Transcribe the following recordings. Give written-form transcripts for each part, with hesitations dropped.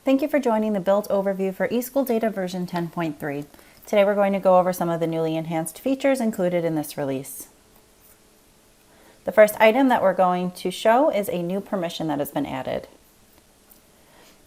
Thank you for joining the build overview for eSchool Data version 10.3. Today we're going to go over some of the newly enhanced features included in this release. The first item that we're going to show is a new permission that has been added.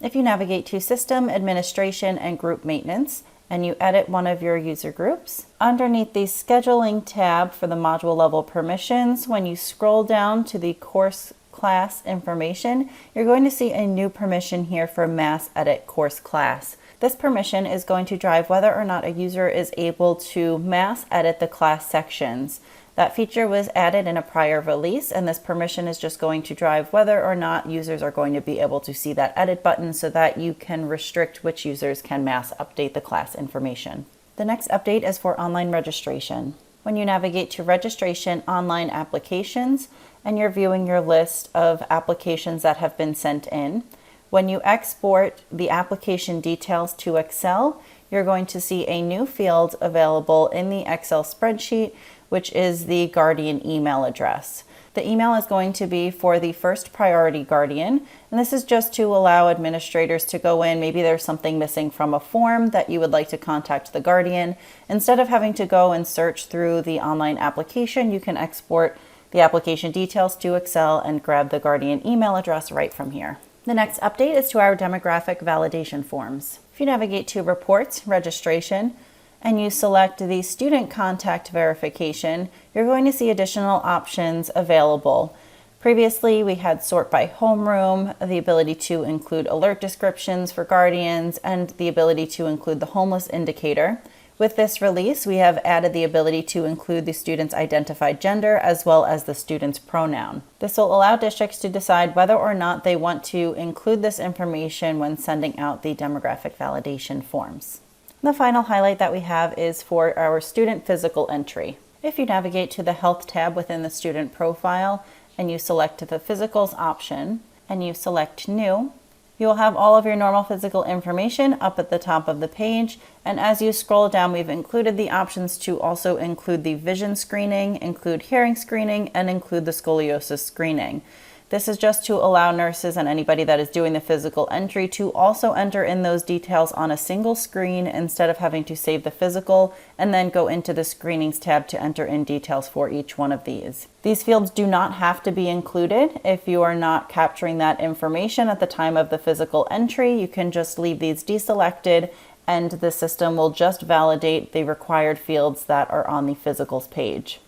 If you navigate to System, Administration, and Group Maintenance, and you edit one of your user groups, underneath the Scheduling tab for the module level permissions, when you scroll down to the course class information, you're going to see a new permission here for Mass Edit Course Class. This permission is going to drive whether or not a user is able to mass edit the class sections. That feature was added in a prior release, and this permission is just going to drive whether or not users are going to be able to see that edit button so that you can restrict which users can mass update the class information. The next update is for online registration. When you navigate to Registration Online Applications and you're viewing your list of applications that have been sent in, when you export the application details to Excel, you're going to see a new field available in the Excel spreadsheet, which is the guardian email address. The email is going to be for the first priority guardian, and this is just to allow administrators to go in. Maybe there's something missing from a form that you would like to contact the guardian. Instead of having to go and search through the online application, you can export the application details to Excel and grab the guardian email address right from here. The next update is to our demographic validation forms. If you navigate to Reports, Registration, and you select the student contact verification, you're going to see additional options available. Previously, we had sort by homeroom, the ability to include alert descriptions for guardians, and the ability to include the homeless indicator. With this release, we have added the ability to include the student's identified gender as well as the student's pronoun. This will allow districts to decide whether or not they want to include this information when sending out the demographic validation forms. The final highlight that we have is for our student physical entry. If you navigate to the Health tab within the student profile and you select the Physicals option and you select New, you will have all of your normal physical information up at the top of the page, and as you scroll down, we've included the options to also include the vision screening, include hearing screening, and include the scoliosis screening. This is just to allow nurses and anybody that is doing the physical entry to also enter in those details on a single screen instead of having to save the physical and then go into the Screenings tab to enter in details for each one of these. These fields do not have to be included. If you are not capturing that information at the time of the physical entry, you can just leave these deselected and the system will just validate the required fields that are on the physicals page.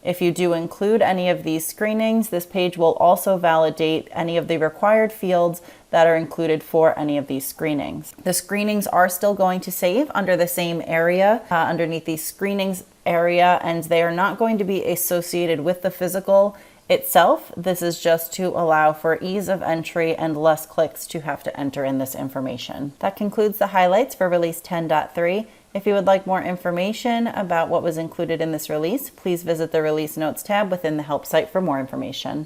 If you do include any of these screenings, this page will also validate any of the required fields that are included for any of these screenings. The screenings are still going to save under the same area, underneath the screenings area, and they are not going to be associated with the physical itself. This is just to allow for ease of entry and less clicks to have to enter in this information. That concludes the highlights for release 10.3. If you would like more information about what was included in this release, please visit the Release Notes tab within the Help site for more information.